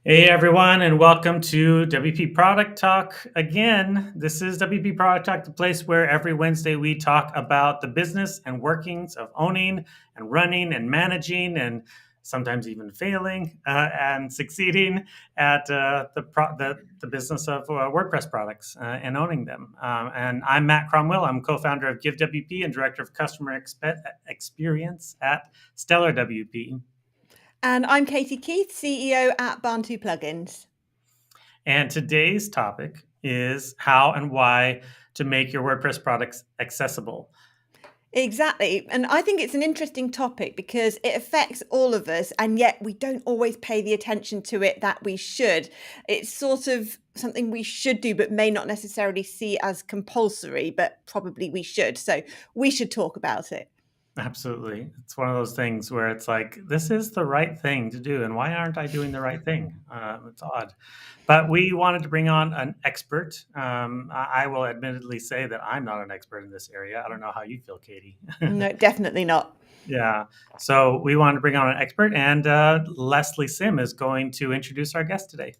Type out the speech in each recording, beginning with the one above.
Hey everyone, and welcome to WP Product Talk again. This is WP Product Talk, the place where every Wednesday we talk about the business and workings of owning and running and managing and sometimes even failing and succeeding at the business of WordPress products and owning them. And I'm Matt Cromwell. I'm co-founder of GiveWP and director of customer experience at StellarWP. And I'm Katie Keith, CEO at Barn2 Plugins. And today's topic is how and why to make your WordPress products accessible. Exactly. And I think it's an interesting topic because it affects all of us, and yet we don't always pay the attention to it that we should. It's sort of something we should do, but may not necessarily see as compulsory, but probably we should. So we should talk about it. Absolutely. It's one of those things where it's like, this is the right thing to do. And why aren't I doing the right thing? It's odd. But we wanted to bring on an expert. I will admittedly say that I'm not an expert in this area. I don't know how you feel, Katie. No, definitely not. Yeah. So we wanted to bring on an expert, and Leslie Sim is going to introduce our guest today.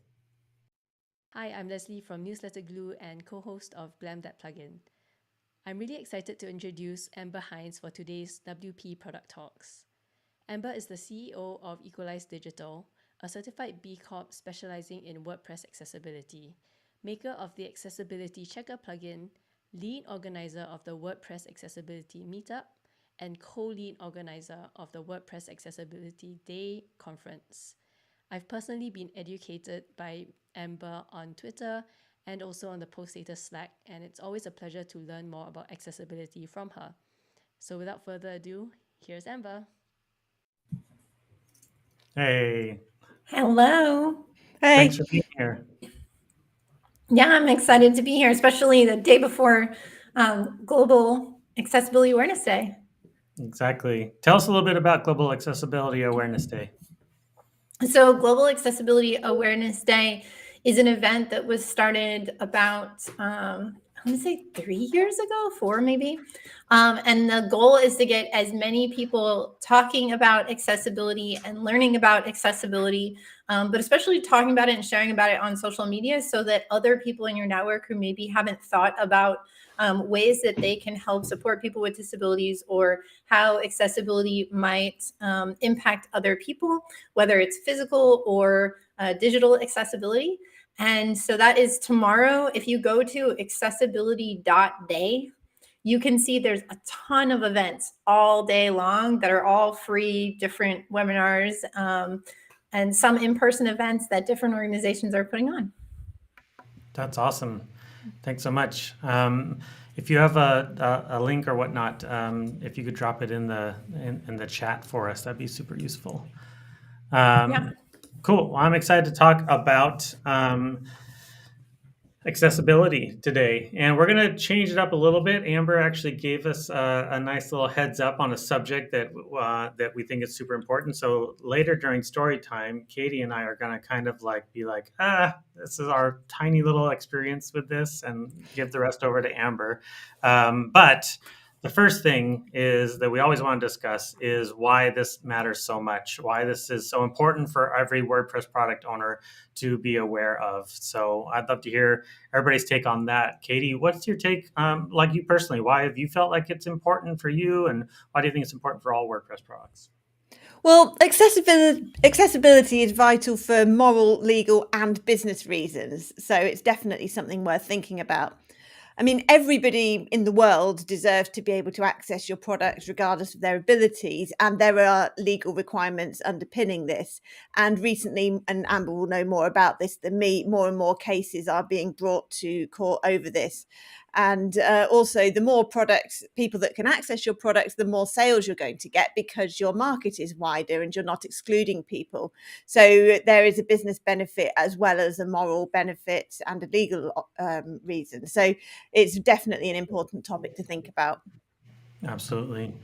Hi, I'm Leslie from Newsletter Glue and co-host of Glam That Plugin. I'm really excited to introduce Amber Hinds for today's WP Product Talks. Amber is the CEO of Equalize Digital, a certified B Corp specializing in WordPress accessibility, maker of the Accessibility Checker plugin, lead organizer of the WordPress Accessibility Meetup, and co-lead organizer of the WordPress Accessibility Day conference. I've personally been educated by Amber on Twitter and also on the Poststatus Slack, and it's always a pleasure to learn more about accessibility from her. So without further ado, here's Amber. Hey. Hello. Hey. Thanks for being here. Yeah, I'm excited to be here, especially the day before Global Accessibility Awareness Day. Exactly. Tell us a little bit about Global Accessibility Awareness Day. So Global Accessibility Awareness Day is an event that was started about, I'm going to say 3 years ago, 4 maybe. And the goal is to get as many people talking about accessibility and learning about accessibility, but especially talking about it and sharing about it on social media so that other people in your network who maybe haven't thought about ways that they can help support people with disabilities or how accessibility might impact other people, whether it's physical or digital accessibility. And so that is tomorrow. If you go to accessibility.day, you can see there's a ton of events all day long that are all free, different webinars, and some in-person events that different organizations are putting on. That's awesome. Thanks so much. If you have a link or whatnot, if you could drop it in the chat for us, that'd be super useful. Yeah. Cool. Well, I'm excited to talk about accessibility today, and we're going to change it up a little bit. Amber actually gave us a nice little heads up on a subject that we think is super important. So later during story time, Katie and I are going to kind of be like, this is our tiny little experience with this, and give the rest over to Amber. But the first thing is that we always want to discuss is why this matters so much, why this is so important for every WordPress product owner to be aware of. So I'd love to hear everybody's take on that. Katie, what's your take, like you personally? Why have you felt like it's important for you, and why do you think it's important for all WordPress products? Well, accessibility is vital for moral, legal, and business reasons. So it's definitely something worth thinking about. I mean, everybody in the world deserves to be able to access your products regardless of their abilities, and there are legal requirements underpinning this. And recently, and Amber will know more about this than me, more and more cases are being brought to court over this. And also, the more people that can access your products, the more sales you're going to get because your market is wider and you're not excluding people. So there is a business benefit as well as a moral benefit and a legal reason. So it's definitely an important topic to think about. Absolutely.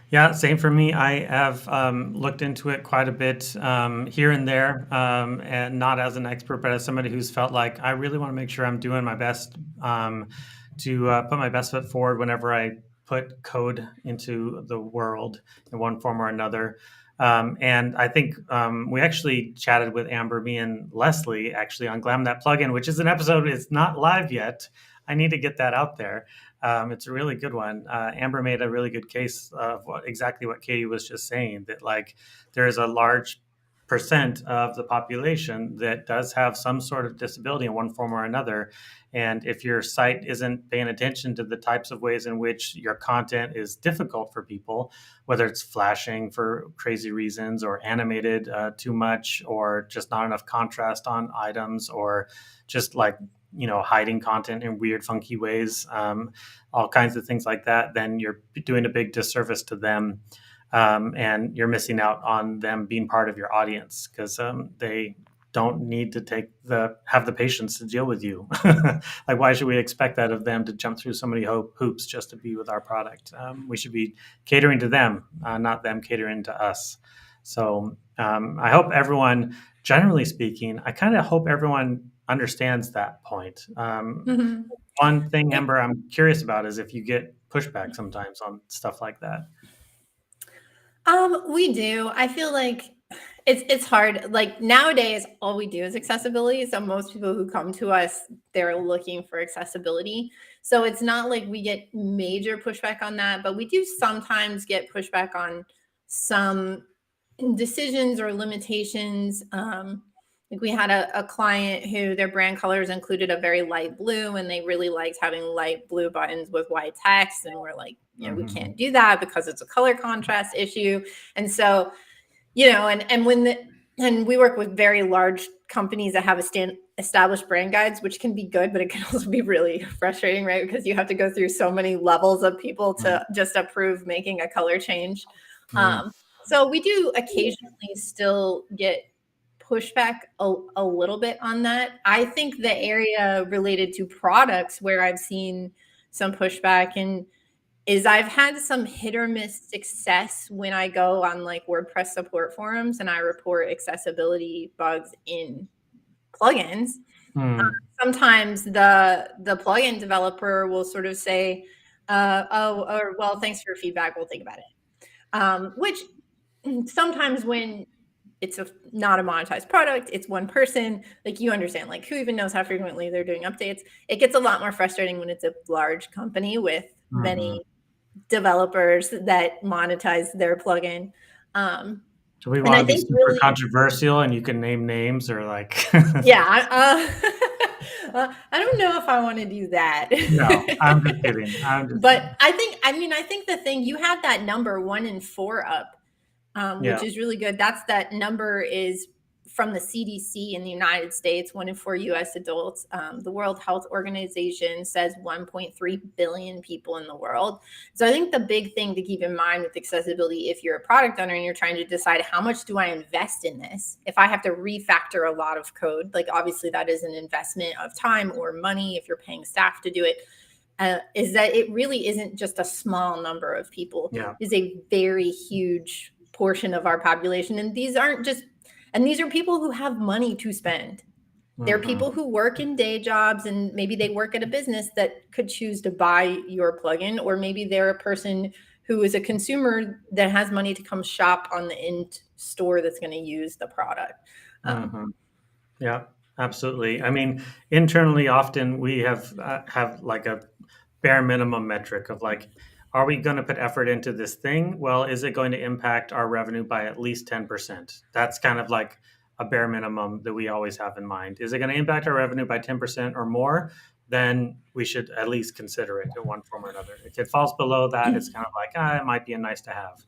Yeah, same for me. I have looked into it quite a bit here and there, and not as an expert, but as somebody who's felt like I really want to make sure I'm doing my best to put my best foot forward whenever I put code into the world in one form or another. And I think we actually chatted with Amber, me and Leslie, actually on Glam That Plugin, which is an episode. It's not live yet. I need to get that out there. It's a really good one. Amber made a really good case of exactly what Katie was just saying, that like there is a large percent of the population that does have some sort of disability in one form or another. And if your site isn't paying attention to the types of ways in which your content is difficult for people, whether it's flashing for crazy reasons or animated too much, or just not enough contrast on items, or just like, hiding content in weird, funky ways, all kinds of things like that, then you're doing a big disservice to them. And you're missing out on them being part of your audience, because they don't need to have the patience to deal with you. Like, why should we expect that of them, to jump through so many hoops just to be with our product? We should be catering to them, not them catering to us. So I hope everyone, generally speaking, I kind of hope everyone understands that point. One thing, Amber, I'm curious about is if you get pushback sometimes on stuff like that. We do. I feel like it's hard. Like nowadays, all we do is accessibility. So most people who come to us, they're looking for accessibility. So it's not like we get major pushback on that, but we do sometimes get pushback on some decisions or limitations. Like we had a client who their brand colors included a very light blue, and they really liked having light blue buttons with white text. And we're like, we can't do that because it's a color contrast issue. And so, and we work with very large companies that have established brand guides, which can be good, but it can also be really frustrating, right? Because you have to go through so many levels of people to just approve making a color change. So we do occasionally still get pushback a little bit on that. I think the area related to products where I've seen some pushback is I've had some hit or miss success when I go on like WordPress support forums and I report accessibility bugs in plugins. Sometimes the plugin developer will sort of say, well, thanks for your feedback, we'll think about it. Which sometimes when it's not a monetized product, it's one person, like you understand, like who even knows how frequently they're doing updates. It gets a lot more frustrating when it's a large company with many developers that monetize their plugin. Do we want to be super really controversial and you can name names, or like? Yeah, I don't know if I want to do that. No, I'm just kidding. But I think the thing, you had that number 1 in 4 up, which is really good. That number is from the CDC in the United States, 1 in 4 US adults. The World Health Organization says 1.3 billion people in the world. So I think the big thing to keep in mind with accessibility, if you're a product owner and you're trying to decide how much do I invest in this, if I have to refactor a lot of code, like obviously that is an investment of time or money if you're paying staff to do it, is that it really isn't just a small number of people. Yeah. It is a very huge portion of our population. And these are people who have money to spend. They're people who work in day jobs, and maybe they work at a business that could choose to buy your plugin, or maybe they're a person who is a consumer that has money to come shop on the end store that's going to use the product. Yeah, absolutely. I mean, internally, often we have like a bare minimum metric of like, are we going to put effort into this thing? Well, is it going to impact our revenue by at least 10%? That's kind of like a bare minimum that we always have in mind. Is it going to impact our revenue by 10% or more? Then we should at least consider it in one form or another. If it falls below that, it's kind of like, it might be a nice to have.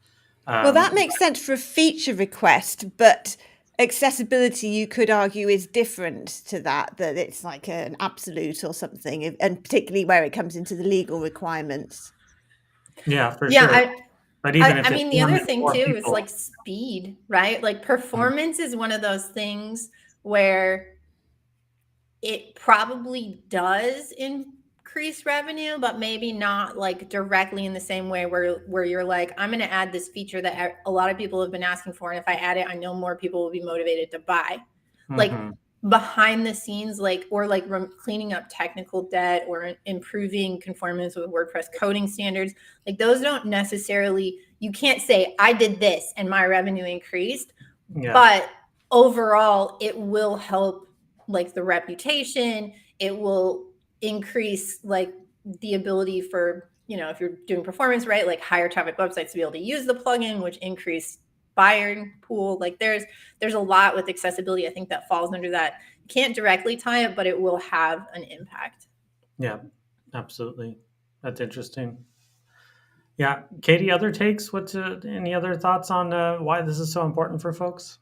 Well, that makes sense for a feature request, but accessibility, you could argue, is different to that it's like an absolute or something, and particularly where it comes into the legal requirements. Yeah, for sure. But even I mean, the other thing too is like speed, right? Like performance is one of those things where it probably does increase revenue, but maybe not like directly in the same way where you're like, I'm going to add this feature that a lot of people have been asking for, and if I add it, I know more people will be motivated to buy. Like behind the scenes, like cleaning up technical debt or improving conformance with WordPress coding standards, like those don't necessarily, you can't say I did this and my revenue increased, but overall it will help like the reputation. It will increase like the ability for, if you're doing performance, right, like higher traffic websites to be able to use the plugin, which increase buyer pool. Like there's a lot with accessibility, I think, that falls under that. You can't directly tie it, but it will have an impact. Yeah, absolutely. That's interesting. Yeah, Katie, other takes? Any other thoughts on why this is so important for folks?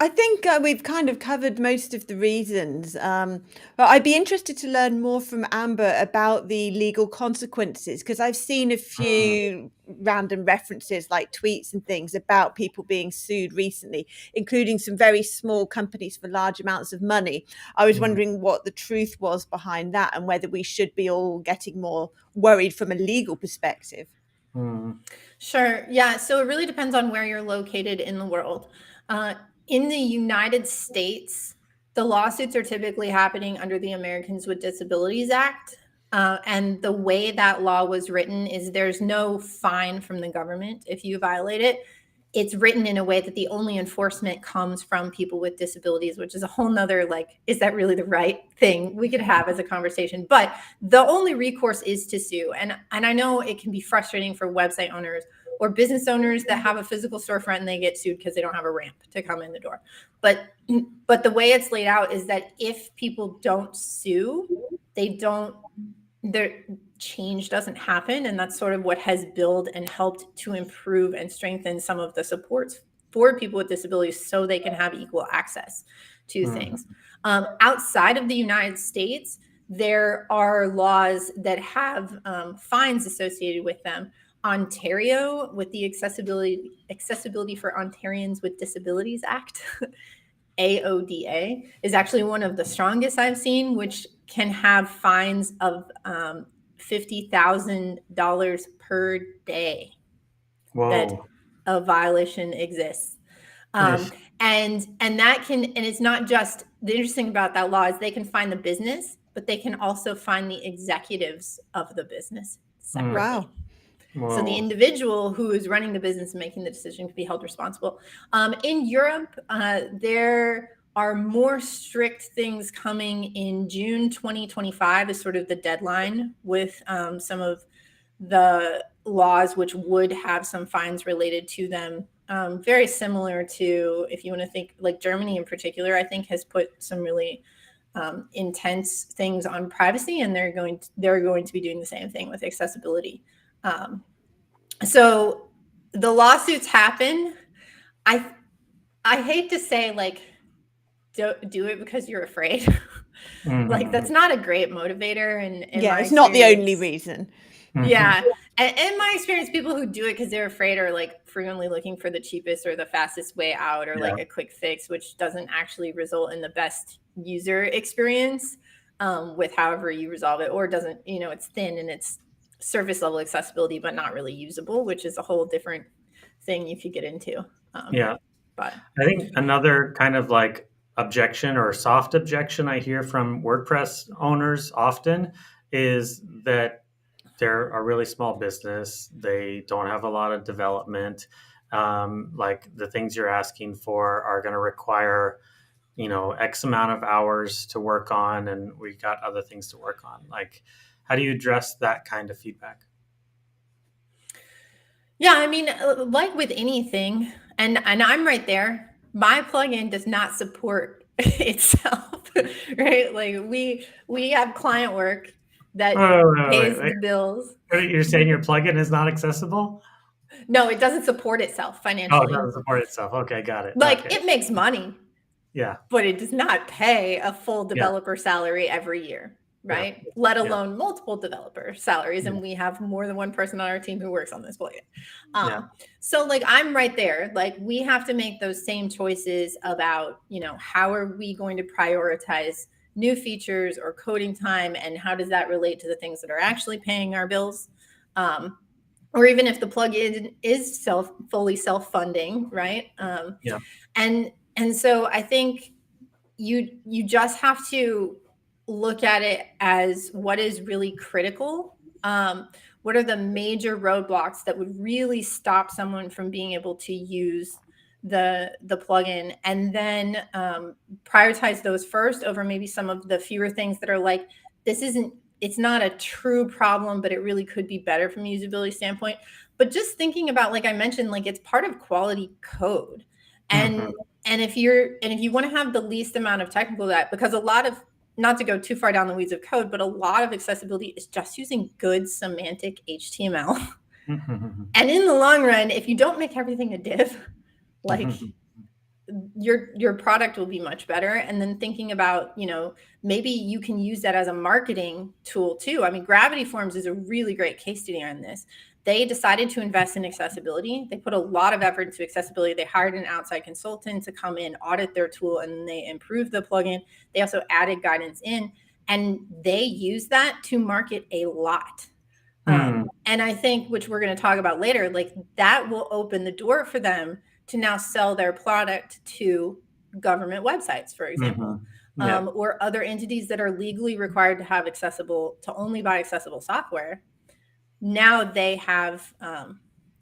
I think we've kind of covered most of the reasons, but I'd be interested to learn more from Amber about the legal consequences, because I've seen a few random references like tweets and things about people being sued recently, including some very small companies for large amounts of money. I was wondering what the truth was behind that and whether we should be all getting more worried from a legal perspective. Sure. Yeah. So it really depends on where you're located in the world. In the United States, the lawsuits are typically happening under the Americans with Disabilities Act. And the way that law was written is there's no fine from the government if you violate it. It's written in a way that the only enforcement comes from people with disabilities, which is a whole nother, like, is that really the right thing we could have as a conversation? But the only recourse is to sue. And I know it can be frustrating for website owners or business owners that have a physical storefront and they get sued because they don't have a ramp to come in the door. But the way it's laid out is that if people don't sue, their change doesn't happen. And that's sort of what has built and helped to improve and strengthen some of the supports for people with disabilities so they can have equal access to things. Outside of the United States, there are laws that have fines associated with them. Ontario, with the Accessibility for Ontarians with Disabilities Act, AODA, is actually one of the strongest I've seen, which can have fines of $50,000 per day. Whoa. That a violation exists. And that can, and it's not just, the interesting about that law is they can fine the business, but they can also fine the executives of the business separately. Wow. Whoa. So the individual who is running the business and making the decision can be held responsible. In Europe, there are more strict things coming in June 2025 is sort of the deadline with some of the laws which would have some fines related to them. Very similar to, if you want to think, like Germany in particular, I think has put some really intense things on privacy, and they're going to be doing the same thing with accessibility. So the lawsuits happen. I hate to say, like, do it because you're afraid. Like, that's not a great motivator. And yeah, it's not the only reason. Yeah. And in my experience, people who do it because they're afraid are like frequently looking for the cheapest or the fastest way out, or like a quick fix, which doesn't actually result in the best user experience with however you resolve it, or doesn't, it's thin and it's surface level accessibility, but not really usable, which is a whole different thing you could get into. But I think another kind of like objection or soft objection I hear from WordPress owners often is that they're a really small business. They don't have a lot of development. Like the things you're asking for are going to require, X amount of hours to work on, and we got other things to work on. Like, how do you address that kind of feedback? Yeah, I mean, like with anything, and I'm right there. My plugin does not support itself, right? Like we have client work that pays the bills. You're saying your plugin is not accessible? No, it doesn't support itself financially. Oh, it doesn't support itself. Okay, got it. Like it makes money. Yeah. But it does not pay a full developer salary every year, right? Let alone multiple developer salaries. And we have more than one person on our team who works on this plugin. So like I'm right there. Like we have to make those same choices about, how are we going to prioritize new features or coding time, and how does that relate to the things that are actually paying our bills? Or even if the plugin is fully self-funding, right? And so I think you just have to look at it as what is really critical. What are the major roadblocks that would really stop someone from being able to use the plugin, and then prioritize those first over maybe some of the fewer things that are like, it's not a true problem, but it really could be better from a usability standpoint. But just thinking about, like I mentioned, like it's part of quality code. And if you want to have the least amount of technical debt, because a lot of, not to go too far down the weeds of code, but a lot of accessibility is just using good semantic HTML. And in the long run, if you don't make everything a div, like your product will be much better. And then thinking about, maybe you can use that as a marketing tool too. I mean, Gravity Forms is a really great case study on this. They decided to invest in accessibility. They put a lot of effort into accessibility. They hired an outside consultant to come in, audit their tool, and they improved the plugin. They also added guidance in, and they use that to market a lot. And I think, which we're going to talk about later, like that will open the door for them to now sell their product to government websites, for example, or other entities that are legally required to have to only buy accessible software. Now they have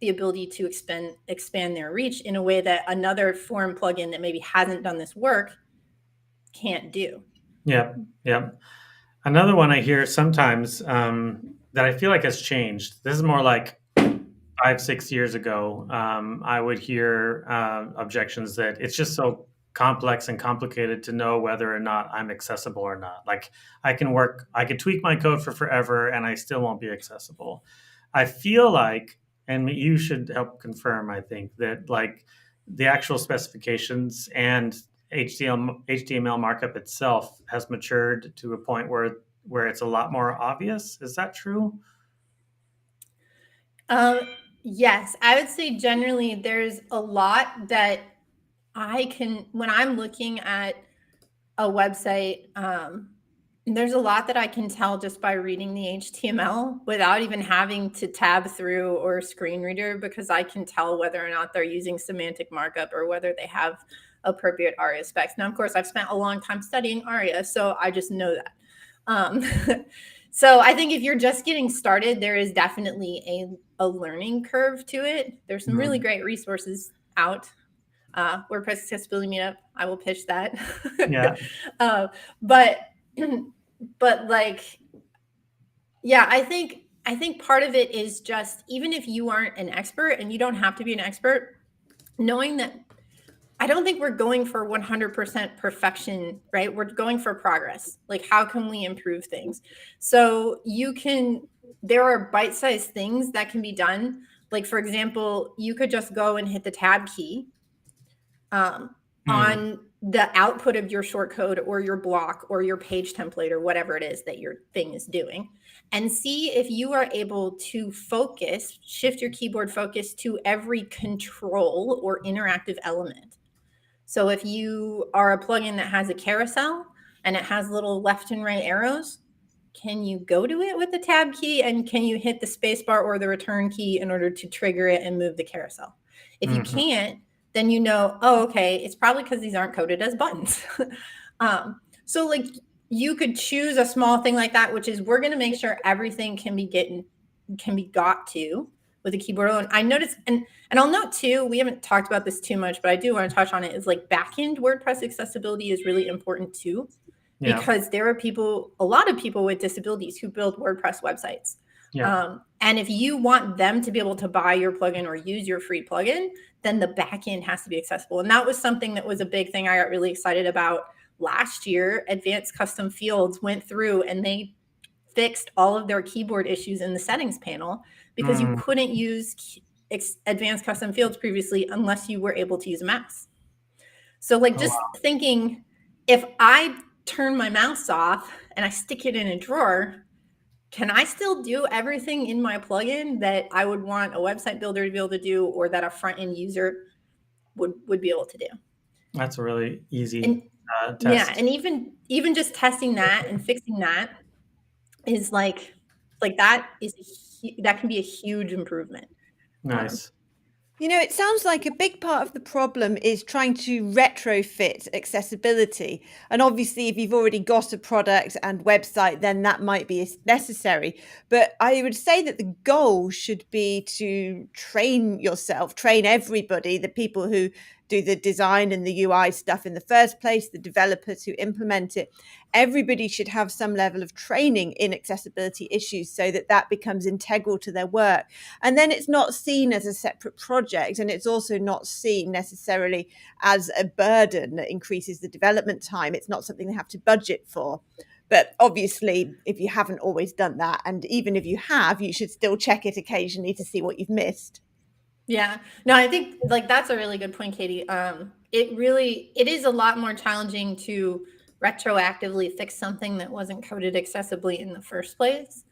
the ability to expand their reach in a way that another foreign plugin that maybe hasn't done this work can't do. Yep. Another one I hear sometimes that I feel like has changed. This is more like 5-6 years ago. I would hear objections that it's just so complex and complicated to know whether or not I'm accessible or not. Like I could tweak my code for forever and I still won't be accessible. I feel like, and you should help confirm, I think, that like the actual specifications and HTML markup itself has matured to a point where it's a lot more obvious. Is that true? Yes, I would say generally there's a lot that when I'm looking at a website, there's a lot that I can tell just by reading the HTML without even having to tab through or screen reader, because I can tell whether or not they're using semantic markup or whether they have appropriate ARIA specs. Now, of course, I've spent a long time studying ARIA, so I just know that. So I think if you're just getting started, there is definitely a learning curve to it. There's some really great resources out. WordPress Accessibility Meetup, I will pitch that. Yeah. But like, yeah, I think part of it is just, even if you aren't an expert, and you don't have to be an expert, knowing that I don't think we're going for 100% perfection, right? We're going for progress. Like, how can we improve things? So there are bite-sized things that can be done. Like, for example, you could just go and hit the tab key on the output of your shortcode or your block or your page template or whatever it is that your thing is doing, and see if you are able to shift your keyboard focus to every control or interactive element. So if you are a plugin that has a carousel and it has little left and right arrows, can you go to it with the tab key, and can you hit the spacebar or the return key in order to trigger it and move the carousel? If you can't, then oh, okay, it's probably because these aren't coded as buttons. So like, you could choose a small thing like that, which is, we're going to make sure everything can be got to with a keyboard alone. I noticed, and I'll note too, we haven't talked about this too much, but I do want to touch on it, is like backend WordPress accessibility is really important too, because there are a lot of people with disabilities who build WordPress websites. And if you want them to be able to buy your plugin or use your free plugin, then the backend has to be accessible. And that was something that was a big thing I got really excited about last year. Advanced Custom Fields went through and they fixed all of their keyboard issues in the settings panel, because you couldn't use Advanced Custom Fields previously unless you were able to use a mouse. So like, thinking, if I turn my mouse off and I stick it in a drawer, can I still do everything in my plugin that I would want a website builder to be able to do, or that a front-end user would be able to do? That's a really easy test. Yeah, and even just testing that and fixing that is that can be a huge improvement. Nice. It sounds like a big part of the problem is trying to retrofit accessibility. And obviously, if you've already got a product and website, then that might be necessary. But I would say that the goal should be to train yourself, train everybody, the people who do the design and the UI stuff in the first place, the developers who implement it. Everybody should have some level of training in accessibility issues so that that becomes integral to their work. And then it's not seen as a separate project, and it's also not seen necessarily as a burden that increases the development time. It's not something they have to budget for. But obviously, if you haven't always done that, and even if you have, you should still check it occasionally to see what you've missed. Yeah, no, I think like that's a really good point, Katie. It is a lot more challenging to retroactively fix something that wasn't coded accessibly in the first place.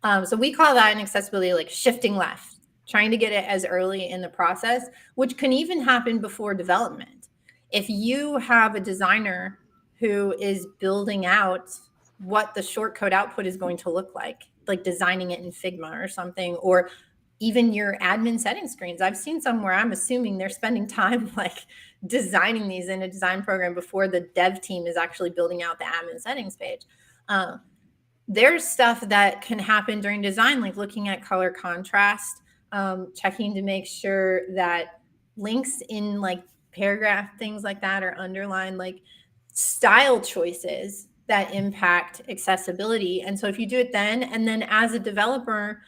So we call that in accessibility like shifting left, trying to get it as early in the process, which can even happen before development. If you have a designer who is building out what the shortcode output is going to look like designing it in Figma or something, or even your admin setting screens. I've seen some where I'm assuming they're spending time designing these in a design program before the dev team is actually building out the admin settings page. There's stuff that can happen during design, like looking at color contrast, checking to make sure that links in paragraph, things like that are underlined, style choices that impact accessibility. And so if you do it then, and then as a developer,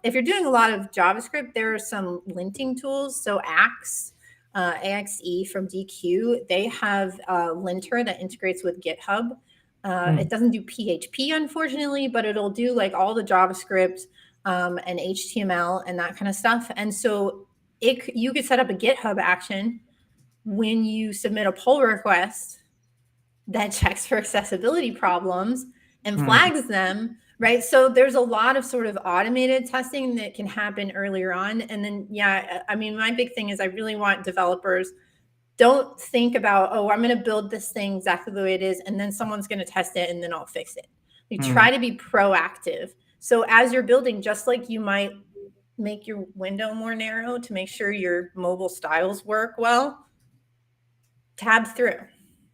if you're doing a lot of JavaScript, there are some linting tools. So AXE from DQ, they have a linter that integrates with GitHub. It doesn't do PHP, unfortunately, but it'll do all the JavaScript and HTML and that kind of stuff. And so you could set up a GitHub action when you submit a pull request that checks for accessibility problems and flags them, right? So there's a lot of sort of automated testing that can happen earlier on. And then, my big thing is I really want developers, don't think about, oh, I'm going to build this thing exactly the way it is, and then someone's going to test it and then I'll fix it. You try to be proactive. So as you're building, just like you might make your window more narrow to make sure your mobile styles work well, tab through.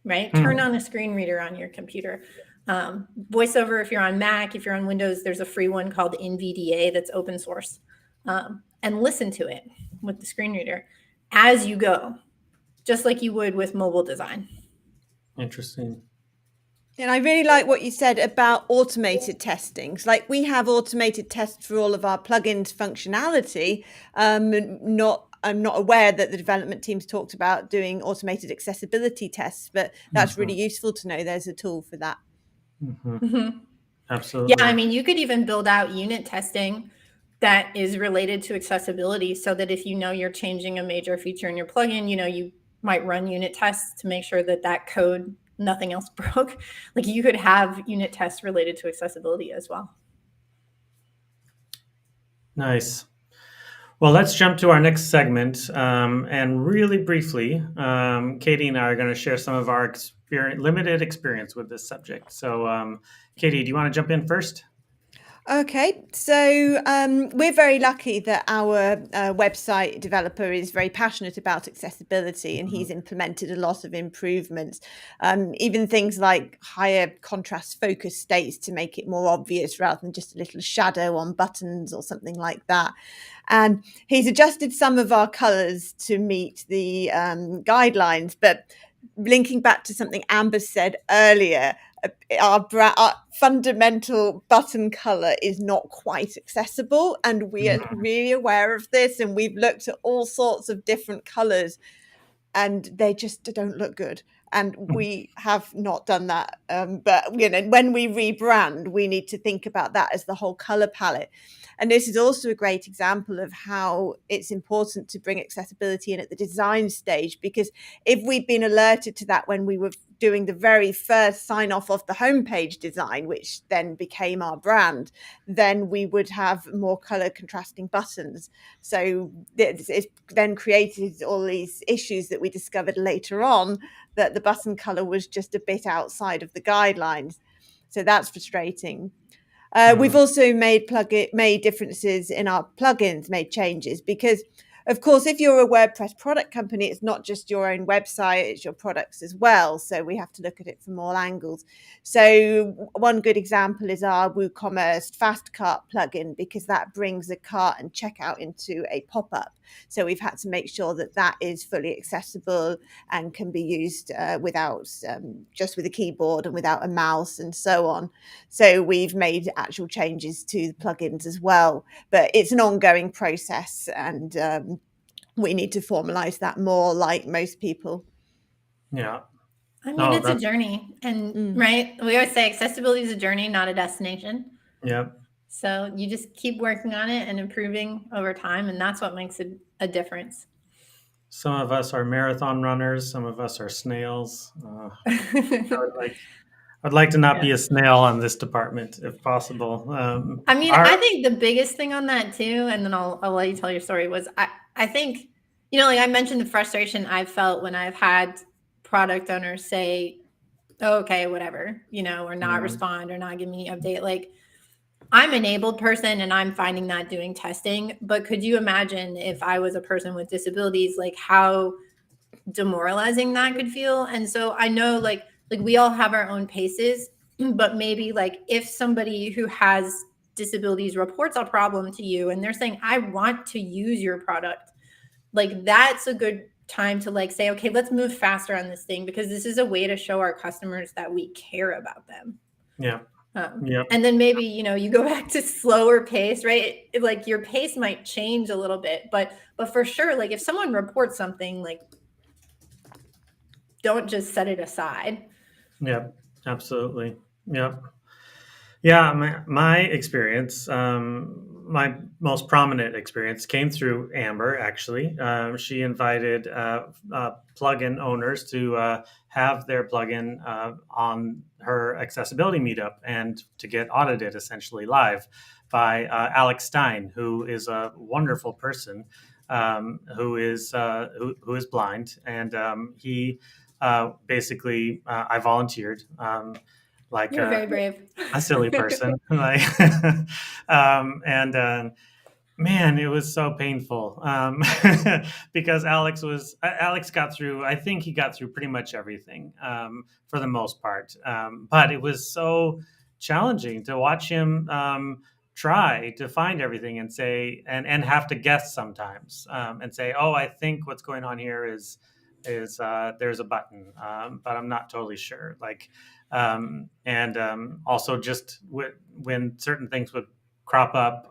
Right? Turn on a screen reader on your computer. VoiceOver, if you're on Mac, if you're on Windows, there's a free one called NVDA that's open source. And listen to it with the screen reader as you go, just like you would with mobile design. Interesting. And I really like what you said about automated testings. We have automated tests for all of our plugins functionality, I'm not aware that the development teams talked about doing automated accessibility tests, but that's really useful to know there's a tool for that. Absolutely. Yeah, you could even build out unit testing that is related to accessibility so that if you're changing a major feature in your plugin, you might run unit tests to make sure that code, nothing else broke. You could have unit tests related to accessibility as well. Nice. Well, let's jump to our next segment. And really briefly, Katie and I are going to share some of our limited experience with this subject. So, Katie, do you want to jump in first? Okay, so we're very lucky that our website developer is very passionate about accessibility, and he's implemented a lot of improvements, even things like higher contrast focus states to make it more obvious rather than just a little shadow on buttons or something like that. And he's adjusted some of our colors to meet the guidelines, but linking back to something Amber said earlier, our fundamental button color is not quite accessible, and we are really aware of this, and we've looked at all sorts of different colors and they just don't look good, and we have not done that, but when we rebrand, we need to think about that as the whole color palette. And this is also a great example of how it's important to bring accessibility in at the design stage, because if we'd been alerted to that when we were doing the very first sign off of the homepage design, which then became our brand, then we would have more color contrasting buttons. So it then created all these issues that we discovered later on, that the button color was just a bit outside of the guidelines. So that's frustrating. We've also made differences in our plugins, made changes, because Of course, if you're a WordPress product company, it's not just your own website, it's your products as well. So we have to look at it from all angles. So one good example is our WooCommerce Fast Cart plugin, because that brings a cart and checkout into a pop-up. So we've had to make sure that that is fully accessible and can be used without just with a keyboard and without a mouse and so on. So we've made actual changes to the plugins as well, but it's an ongoing process, and we need to formalize that more, like most people. Yeah. I mean, No, it's a that's journey, and right, we always say accessibility is a journey, not a destination. yeah. So you just keep working on it and improving over time, and that's what makes a difference. Some of us are marathon runners. Some of us are snails. I'd like to not be a snail on this department if possible. I mean, I think the biggest thing on that too, and then I'll let you tell your story, was I think, you know, like I mentioned the frustration I've felt when I've had product owners say, oh, okay, whatever, you know, or not respond or not give me an update. Like, I'm an enabled person and I'm finding that doing testing. But could you imagine if I was a person with disabilities, like how demoralizing that could feel? And so I know like we all have our own paces, but maybe like if somebody who has disabilities reports a problem to you and they're saying, I want to use your product, like that's a good time to like say, okay, let's move faster on this thing, because this is a way to show our customers that we care about them. Yeah. And then maybe, you know, you go back to slower pace, right? Like your pace might change a little bit, but for sure, like if someone reports something, like don't just set it aside. Yep, absolutely. Yep. Yeah, my experience, my most prominent experience came through Amber, actually. She invited plugin owners to have their plugin on her accessibility meetup and to get audited essentially live by Alex Stein, who is a wonderful person who is blind. And he basically, I volunteered. Like You're very brave. a silly person, like, and man, it was so painful because Alex got through. I think he got through pretty much everything for the most part, but it was so challenging to watch him try to find everything and say and have to guess sometimes and say, oh, I think what's going on here is there's a button, but I'm not totally sure. Like, and also just when certain things would crop up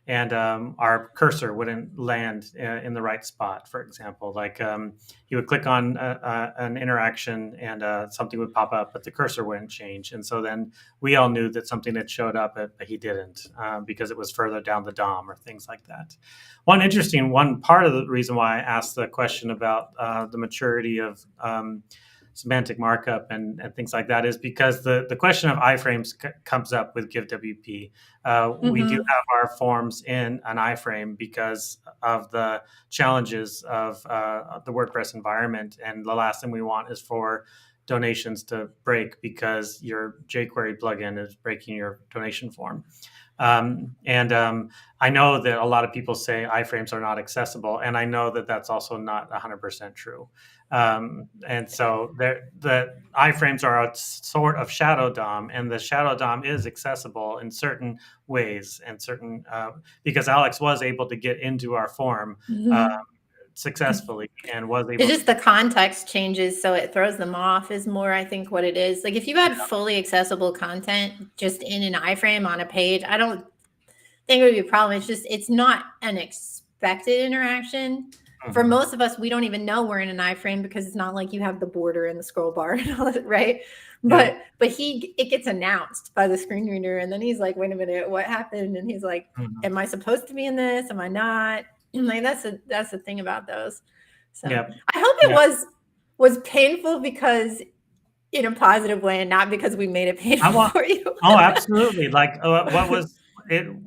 and our cursor wouldn't land in the right spot, for example. Like you would click on an interaction and something would pop up, but the cursor wouldn't change. And so then we all knew that something had showed up, but he didn't because it was further down the DOM or things like that. One part of the reason why I asked the question about the maturity of semantic markup and things like that is because the question of iframes comes up with GiveWP. We do have our forms in an iframe because of the challenges of the WordPress environment. And the last thing we want is for donations to break because your jQuery plugin is breaking your donation form. I know that a lot of people say iframes are not accessible, and I know that that's also not 100% true. And so the iframes are a sort of shadow DOM, and the shadow DOM is accessible in certain ways and certain because Alex was able to get into our form successfully and was able. It's just the context changes, so it throws them off. Is more, I think, what it is. Like if you had fully accessible content just in an iframe on a page, I don't think it would be a problem. It's just it's not an expected interaction. For most of us, we don't even know we're in an iframe because it's not like you have the border and the scroll bar and all that, right? But it gets announced by the screen reader, and then he's like, "Wait a minute, what happened?" And he's like, "Am I supposed to be in this? Am I not?" And like that's the thing about those. So I hope it was painful because in a positive way, and not because we made it painful for you. Oh, absolutely! Like what was.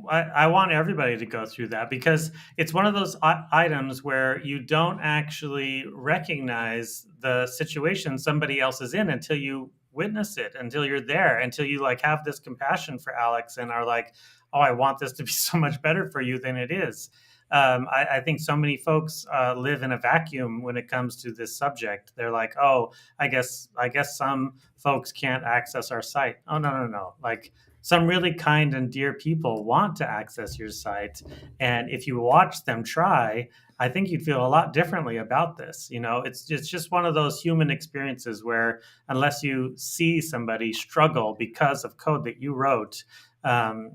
I want everybody to go through that because it's one of those items where you don't actually recognize the situation somebody else is in until you witness it, until you're there, until you like have this compassion for Alex and are like, oh, I want this to be so much better for you than it is. I think so many folks live in a vacuum when it comes to this subject. They're like, oh, I guess some folks can't access our site. Oh, no. Like, some really kind and dear people want to access your site. And if you watch them try, I think you'd feel a lot differently about this. It's just one of those human experiences where unless you see somebody struggle because of code that you wrote,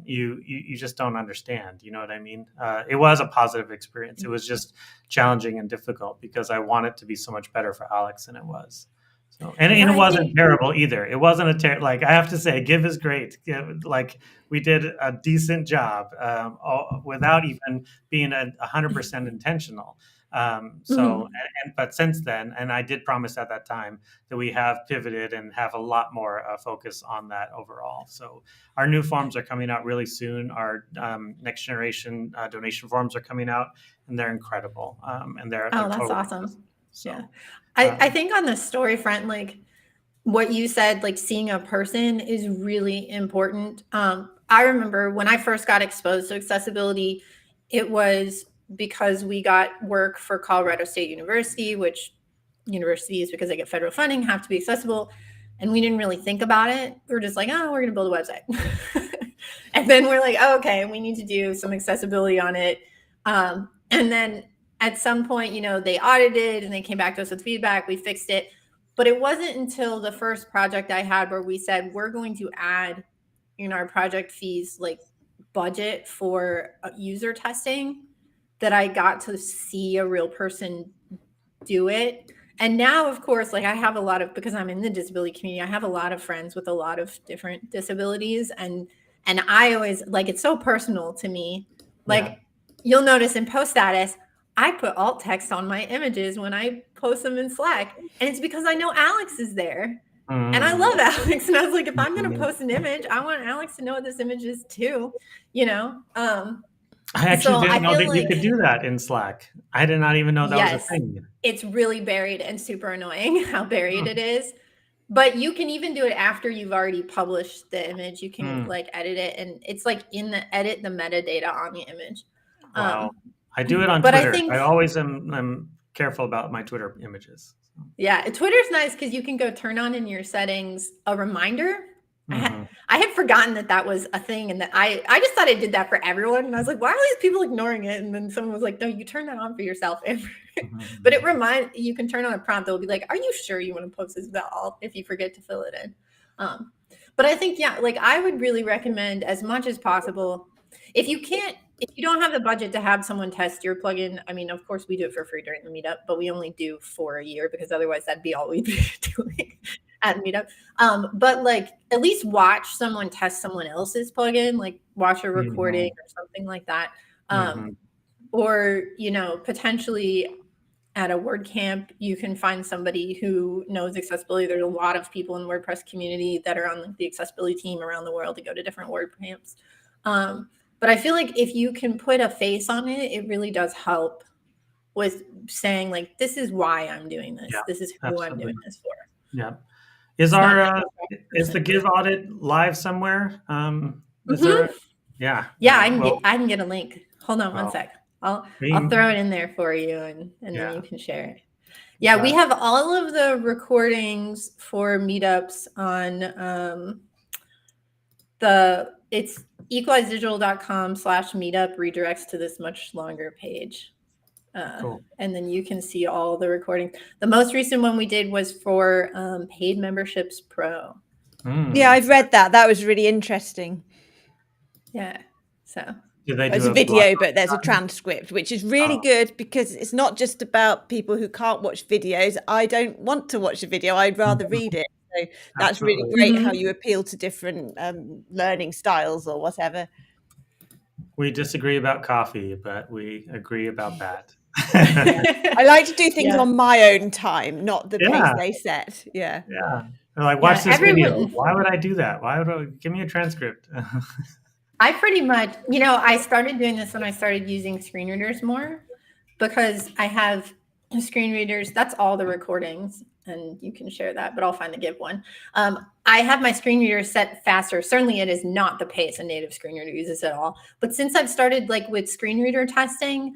you just don't understand. You know what I mean? It was a positive experience. It was just challenging and difficult because I want it to be so much better for Alex than it was. So, and it wasn't terrible either. It wasn't like, I have to say, Give is great. Like, we did a decent job without even being 100% intentional. But since then, and I did promise at that time that we have pivoted and have a lot more focus on that overall. So our new forms are coming out really soon. Our next generation donation forms are coming out, and they're incredible. And they're that's totally awesome. so, yeah. I think on the story front, like what you said, like seeing a person is really important. I remember when I first got exposed to accessibility, it was because we got work for Colorado State University, which universities, because they get federal funding, have to be accessible. And we didn't really think about it. We were just like, oh, we're going to build a website. And then we're like, oh, okay, we need to do some accessibility on it. And then at some point, they audited and they came back to us with feedback. We fixed it. But it wasn't until the first project I had where we said, we're going to add in our project fees, like budget for user testing, that I got to see a real person do it. And now, of course, like I have a lot of, because I'm in the disability community, I have a lot of friends with a lot of different disabilities. And I always, like, it's so personal to me. Like, you'll notice in post status, I put alt text on my images when I post them in Slack. And it's because I know Alex is there. And I love Alex. And I was like, if I'm going to post an image, I want Alex to know what this image is too, I actually didn't know that you could do that in Slack. I did not even know that was a thing. It's really buried and super annoying how buried it is. But you can even do it after you've already published the image. You can like edit it, and it's like in the edit the metadata on the image. Wow. I do it on Twitter. I always am careful about my Twitter images. Yeah, Twitter's nice because you can go turn on in your settings a reminder. I had forgotten that was a thing, and that I just thought I did that for everyone. And I was like, why are these people ignoring it? And then someone was like, no, you turn that on for yourself. But you can turn on a prompt that will be like, are you sure you want to post this without alt if you forget to fill it in? But I think, like I would really recommend as much as possible, if you don't have the budget to have someone test your plugin, I mean, of course we do it for free during the meetup, but we only do 4 a year because otherwise that'd be all we'd be doing at meetup. But like at least watch someone test someone else's plugin, like watch a recording or something like that. Or, potentially at a WordCamp, you can find somebody who knows accessibility. There's a lot of people in the WordPress community that are on the accessibility team around the world to go to different WordCamps. But I feel like if you can put a face on it, it really does help with saying like, this is why I'm doing this. Yeah, this is who I'm doing this for. Yeah. Is the Give audit live somewhere? Is there? Yeah. Yeah, I can get a link. Hold on one sec. I'll throw it in there for you, and then you can share it. Yeah, we have all of the recordings for meetups on it's equalizedigital.com/meetup redirects to this much longer page. Cool. And then you can see all the recordings. The most recent one we did was for Paid Memberships Pro. Yeah, I've read that. That was really interesting. Yeah. So there's a video, but there's a transcript, which is really good because it's not just about people who can't watch videos. I don't want to watch a video. I'd rather read it. So that's really great how you appeal to different learning styles or whatever. We disagree about coffee, but we agree about that. I like to do things on my own time, not the pace they set. Yeah. They're like, watch this video. Why would I do that? Give me a transcript? I pretty much, I started doing this when I started using screen readers more, because I have screen readers. That's all the recordings, and you can share that, but I'll find the Give one. I have my screen reader set faster. Certainly it is not the pace a native screen reader uses at all. But since I've started like with screen reader testing,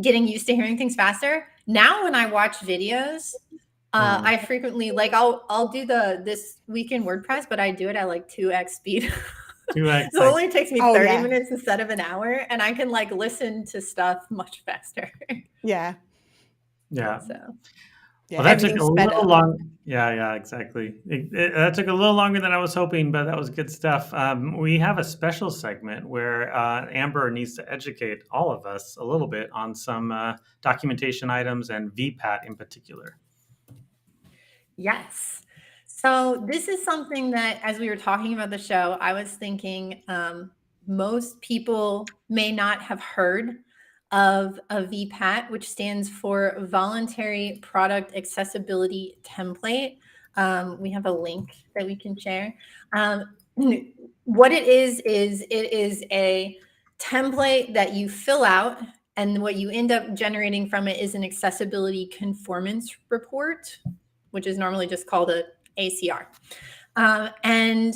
getting used to hearing things faster. Now when I watch videos, I frequently I'll do this week in WordPress, but I do it at like 2x speed. 2x. So it only takes me 30 minutes instead of an hour, and I can like listen to stuff much faster. Yeah. So well, that took a little long. Yeah, exactly. That took a little longer than I was hoping, but that was good stuff. We have a special segment where Amber needs to educate all of us a little bit on some documentation items and VPAT in particular. Yes. So this is something that, as we were talking about the show, I was thinking most people may not have heard of a VPAT, which stands for Voluntary Product Accessibility Template. We have a link that we can share. What it is a template that you fill out, and what you end up generating from it is an accessibility conformance report, which is normally just called a ACR. And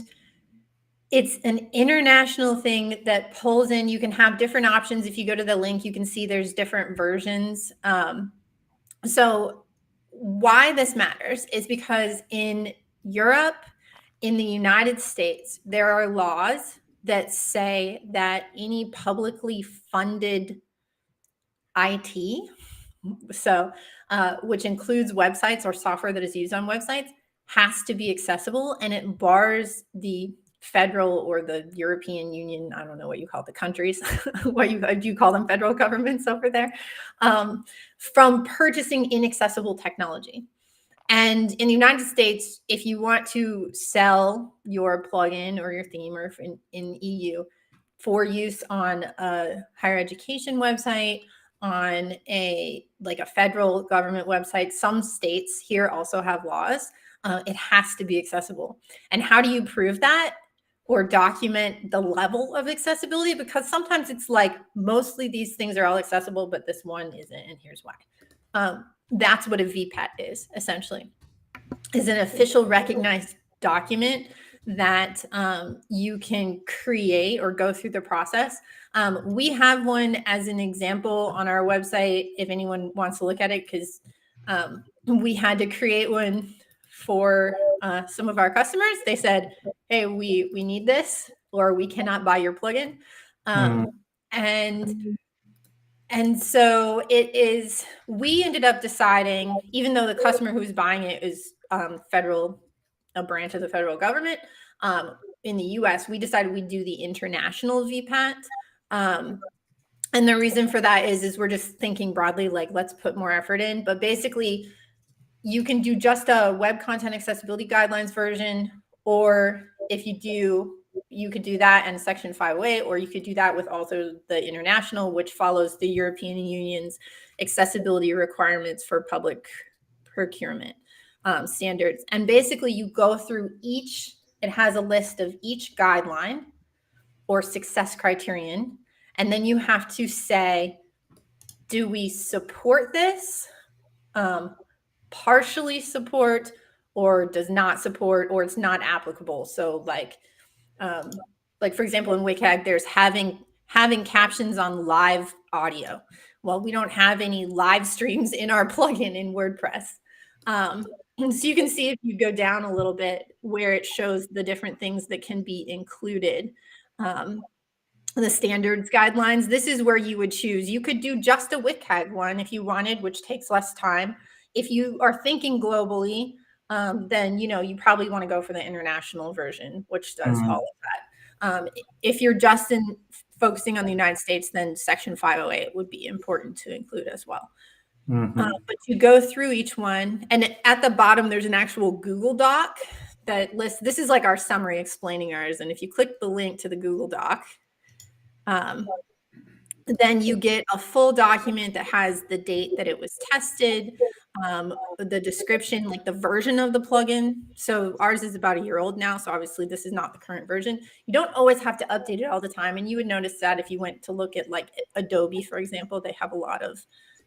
it's an international thing that pulls in. You can have different options. If you go to the link, you can see there's different versions. So why this matters is because in Europe, in the United States, there are laws that say that any publicly funded IT, so which includes websites or software that is used on websites, has to be accessible, and it bars the federal or the European Union, I don't know what you call the countries, what do you call them, federal governments over there, from purchasing inaccessible technology. And in the United States, if you want to sell your plugin or your theme, or in EU for use on a higher education website, on a federal government website, some states here also have laws. It has to be accessible. And how do you prove that or document the level of accessibility? Because sometimes it's like mostly these things are all accessible, but this one isn't, and here's why. That's what a VPAT is, essentially, is an official recognized document that you can create or go through the process. We have one as an example on our website if anyone wants to look at it, because we had to create one for some of our customers. They said, hey, we need this, or we cannot buy your plugin. And so it is, we ended up deciding, even though the customer who's buying it is federal, a branch of the federal government, in the US, we decided we'd do the international VPAT. And the reason for that is we're just thinking broadly, like, let's put more effort in. But basically, you can do just a web content accessibility guidelines version, or if you do, you could do that and Section 508, or you could do that with also the international, which follows the European Union's accessibility requirements for public procurement standards. And basically, you go through each, it has a list of each guideline or success criterion, and then you have to say, do we support this, partially support, or does not support, or it's not applicable. So like for example, in WCAG, there's having captions on live audio. Well, we don't have any live streams in our plugin in WordPress. And so you can see, if you go down a little bit, where it shows the different things that can be included. The standards guidelines, this is where you would choose. You could do just a WCAG one if you wanted, which takes less time. If you are thinking globally, then you probably want to go for the international version, which does all of that. If you're just focusing on the United States, then Section 508 would be important to include as well. But you go through each one, and at the bottom, there's an actual Google Doc that lists, this is like our summary explaining ours. And if you click the link to the Google Doc, then you get a full document that has the date that it was tested, the description, like the version of the plugin. So ours is about a year old now. So obviously this is not the current version. You don't always have to update it all the time. And you would notice that if you went to look at like Adobe, for example, they have a lot of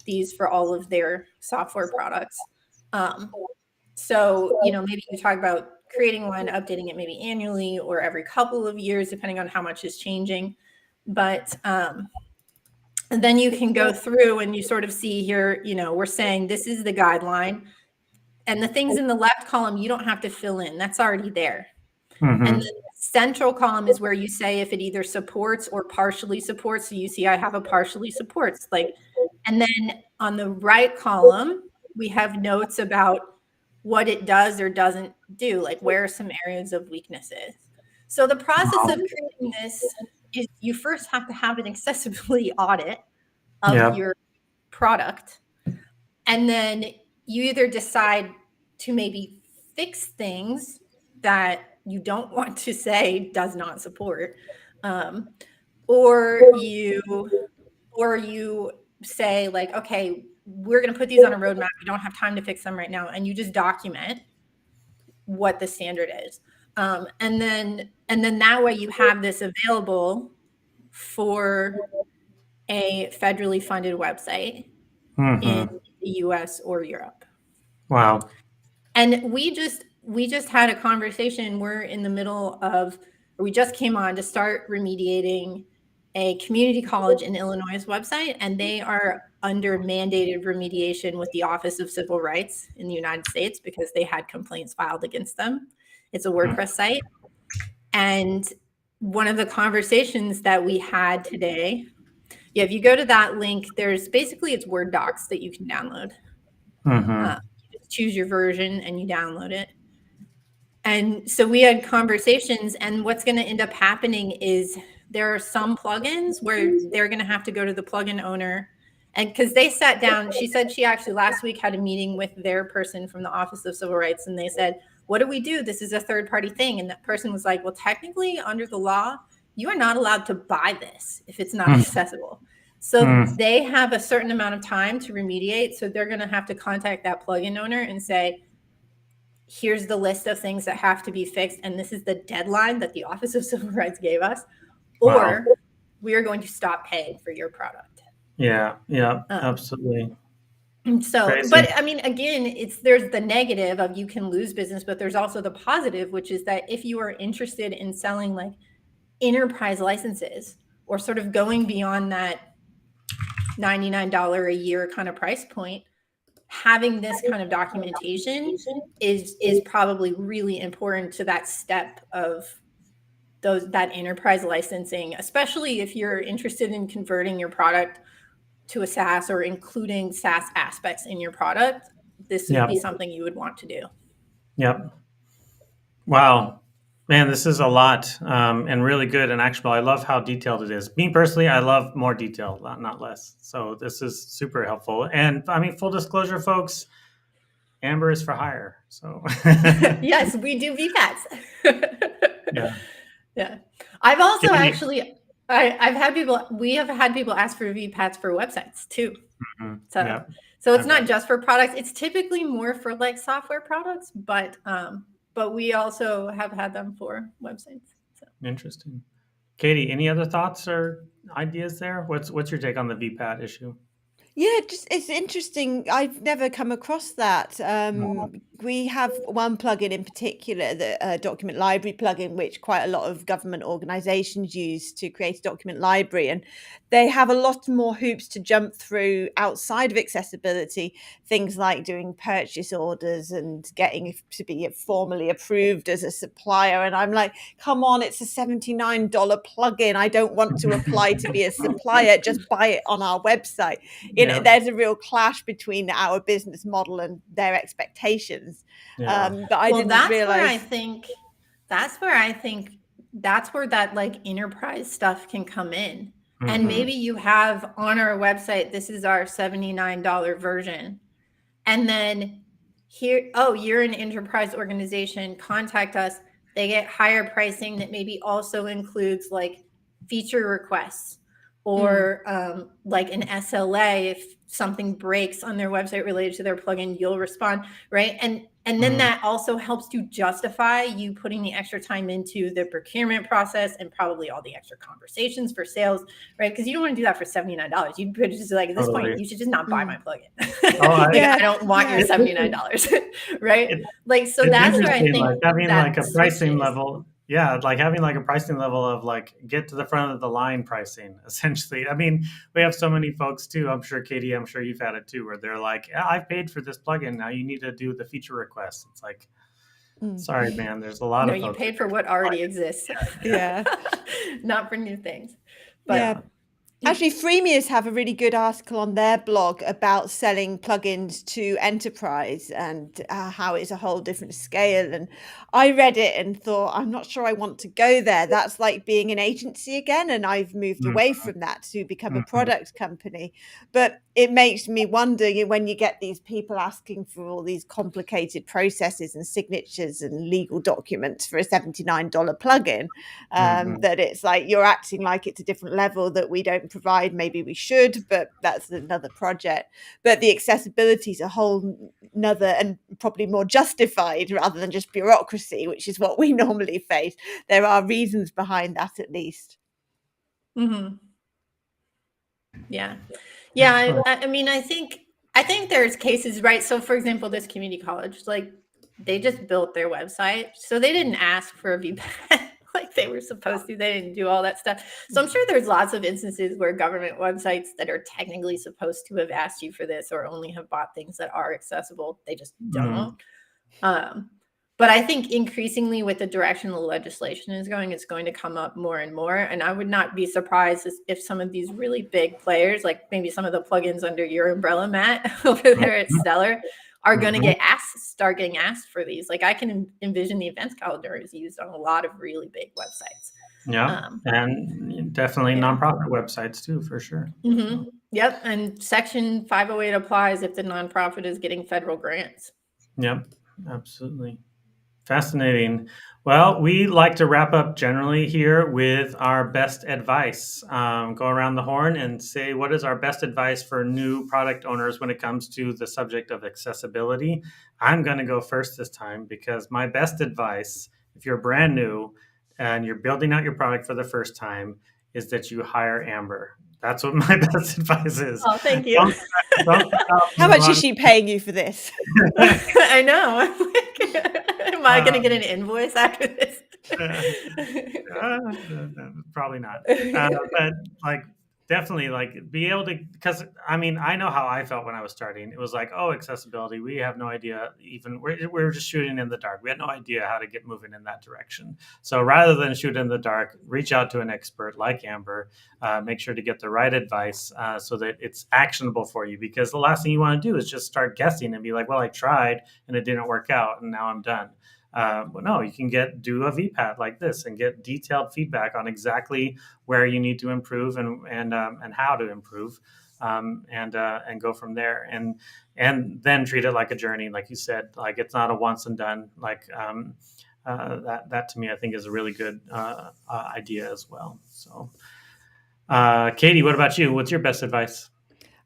these for all of their software products. So, maybe you talk about creating one, updating it maybe annually or every couple of years, depending on how much is changing. But And then you can go through and you sort of see here, you know, we're saying this is the guideline. And the things in the left column, you don't have to fill in. That's already there. Mm-hmm. And the central column is where you say if it either supports or partially supports. So you see I have a partially supports. Like, and then on the right column, we have notes about what it does or doesn't do, like where are some areas of weaknesses. So the process of creating this is you first have to have an accessibility audit of your product. And then you either decide to maybe fix things that you don't want to say does not support, or you say like, okay, we're going to put these on a roadmap. We don't have time to fix them right now. And you just document what the standard is. And then that way you have this available for a federally funded website in the US or Europe. Wow. And we just had a conversation. We're in the middle of, or we just came on to start remediating a community college in Illinois' website, and they are under mandated remediation with the Office of Civil Rights in the United States because they had complaints filed against them. It's a WordPress site. And one of the conversations that we had today, if you go to that link, there's basically it's Word docs that you can download. You just choose your version and you download it. And so we had conversations, and what's going to end up happening is there are some plugins where they're going to have to go to the plugin owner. And because they sat down, she said she actually last week had a meeting with their person from the Office of Civil Rights, and they said, what do we do? This is a third-party thing. And that person was like, well, technically under the law, you are not allowed to buy this if it's not accessible. So they have a certain amount of time to remediate. So they're going to have to contact that plugin owner and say, here's the list of things that have to be fixed. And this is the deadline that the Office of Civil Rights gave us. Or we are going to stop paying for your product. Yeah, absolutely. So, crazy. But I mean, again, there's the negative of you can lose business, but there's also the positive, which is that if you are interested in selling like enterprise licenses or sort of going beyond that $99 a year kind of price point, having this kind of documentation is probably really important to that step of that enterprise licensing, especially if you're interested in converting your product to a SaaS or including SaaS aspects in your product. This would be something you would want to do. Yep. Wow. Man, this is a lot and really good and actionable. I love how detailed it is. Me personally, I love more detail, not less. So this is super helpful. And I mean, full disclosure, folks, Amber is for hire. So yes, we do VPATs. Yeah. I've also actually, I've had people, we have had people ask for VPATs for websites too. So it's not just for products. It's typically more for like software products, but we also have had them for websites. So. Interesting. Katie, any other thoughts or ideas there? What's your take on the VPAT issue? Yeah, it's interesting. I've never come across that. We have one plugin in particular, the document library plugin, which quite a lot of government organizations use to create a document library. And they have a lot more hoops to jump through outside of accessibility, things like doing purchase orders and getting to be formally approved as a supplier. And I'm like, come on, it's a $79 plugin. I don't want to apply to be a supplier. Just buy it on our website. There's a real clash between our business model and their expectations. But I didn't realize. That's where I think that like enterprise stuff can come in. And maybe you have on our website, this is our $79 version. And then here, you're an enterprise organization, contact us. They get higher pricing that maybe also includes like feature requests or like an SLA. If something breaks on their website related to their plugin, you'll respond, right? And then that also helps to justify you putting the extra time into the procurement process and probably all the extra conversations for sales, right? Because you don't want to do that for $79. You could just like at this point, you should just not buy my plugin. I don't want your $79, right? So that's where I think like having like a pricing level. Yeah, like having like a pricing level of like get to the front of the line pricing, essentially. I mean, we have so many folks too. I'm sure, Katie, I'm sure you've had it too, where they're like, "Yeah, I've paid for this plugin. Now you need to do the feature request." It's like, sorry, man, there's a lot No, of you folks. paid for what already exists. Yeah. Not for new things. But Yeah. Actually, Freemius have a really good article on their blog about selling plugins to enterprise and how it's a whole different scale. And I read it and thought, I'm not sure I want to go there. That's like being an agency again. And I've moved away from that to become a product company. But it makes me wonder when you get these people asking for all these complicated processes and signatures and legal documents for a $79 plugin, that it's like you're acting like it's a different level that we don't provide. Maybe we should, but that's another project. But the accessibility is a whole another and probably more justified rather than just bureaucracy, which is what we normally face. There are reasons behind that, at least. Yeah. I mean, I think there's cases, right? So for example, this community college, like they just built their website. So they didn't ask for a VPAT like they were supposed to. They didn't do all that stuff. So I'm sure there's lots of instances where government websites that are technically supposed to have asked you for this or only have bought things that are accessible, they just don't. But I think increasingly with the direction the legislation is going, it's going to come up more and more. And I would not be surprised if some of these really big players, like maybe some of the plugins under your umbrella, Matt, over there at Stellar, are going to start getting asked for these. Like I can envision the events calendar is used on a lot of really big websites. Yeah, and definitely nonprofit websites too, for sure. Yep, and Section 508 applies if the nonprofit is getting federal grants. Yep, absolutely. Fascinating. Well, we like to wrap up generally here with our best advice. Go around the horn and say, what is our best advice for new product owners when it comes to the subject of accessibility? I'm going to go first this time because my best advice, if you're brand new and you're building out your product for the first time, is that you hire Amber. That's what my best advice is. Oh, thank you. How much is she paying you for this? I know. Am I going to get an invoice after this? Probably not. But like, definitely like be able to, because I mean, I know how I felt when I was starting. It was like, oh, accessibility. We have no idea even, we're just shooting in the dark. We had no idea how to get moving in that direction. So rather than shoot in the dark, reach out to an expert like Amber, make sure to get the right advice so that it's actionable for you, because the last thing you want to do is just start guessing and be like, well, I tried and it didn't work out and now I'm done. But no, you can do a VPAT like this and get detailed feedback on exactly where you need to improve and how to improve, and go from there. And then treat it like a journey, like you said. Like it's not a once and done. Like that to me, I think is a really good idea as well. So, Katie, what about you? What's your best advice?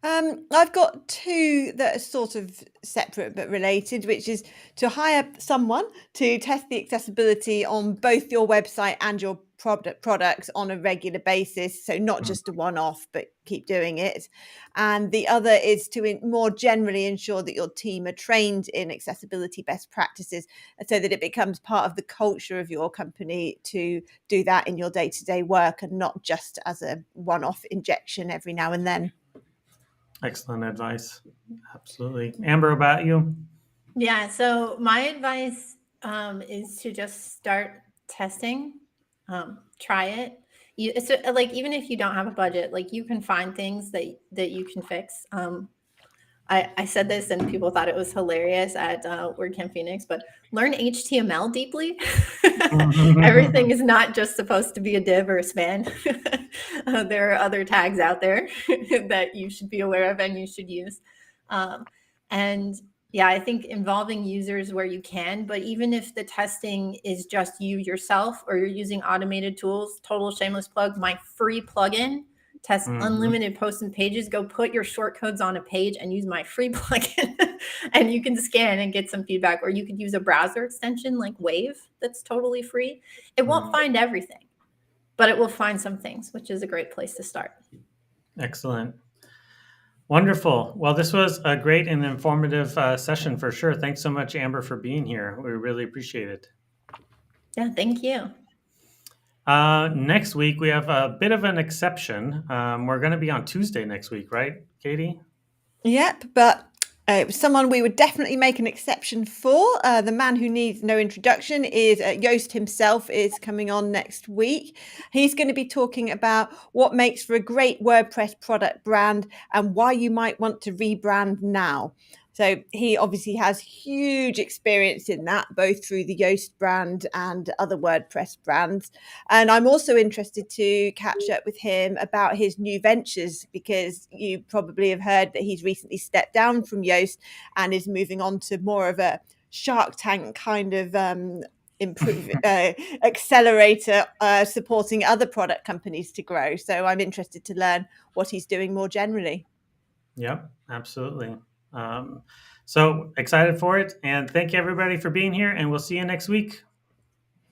I've got two that are sort of separate but related, which is to hire someone to test the accessibility on both your website and your products on a regular basis. So not just a one-off, but keep doing it. And the other is to more generally ensure that your team are trained in accessibility best practices so that it becomes part of the culture of your company to do that in your day-to-day work and not just as a one-off injection every now and then. Excellent advice. Absolutely. Amber, about you? Yeah. So my advice is to just start testing, try it. So like, even if you don't have a budget, like you can find things that you can fix. I said this and people thought it was hilarious at WordCamp Phoenix, but learn HTML deeply. Everything is not just supposed to be a div or a span. There are other tags out there that you should be aware of and you should use. And yeah, I think involving users where you can, but even if the testing is just you yourself or you're using automated tools, total shameless plug, my free plugin tests unlimited posts and pages. Go put your short codes on a page and use my free plugin and you can scan and get some feedback, or you could use a browser extension like Wave that's totally free. It won't find everything, but it will find some things, which is a great place to start. Excellent. Wonderful. Well, this was a great and informative session for sure. Thanks so much, Amber, for being here. We really appreciate it. Yeah, thank you. Next week, we have a bit of an exception. We're going to be on Tuesday next week, right, Katie? Yep, but it was someone we would definitely make an exception for. The man who needs no introduction is Joost himself is coming on next week. He's going to be talking about what makes for a great WordPress product brand and why you might want to rebrand now. So he obviously has huge experience in that, both through the Yoast brand and other WordPress brands. And I'm also interested to catch up with him about his new ventures, because you probably have heard that he's recently stepped down from Yoast and is moving on to more of a Shark Tank kind of accelerator, supporting other product companies to grow. So I'm interested to learn what he's doing more generally. Yep, absolutely. So excited for it. And thank you, everybody, for being here. And we'll see you next week.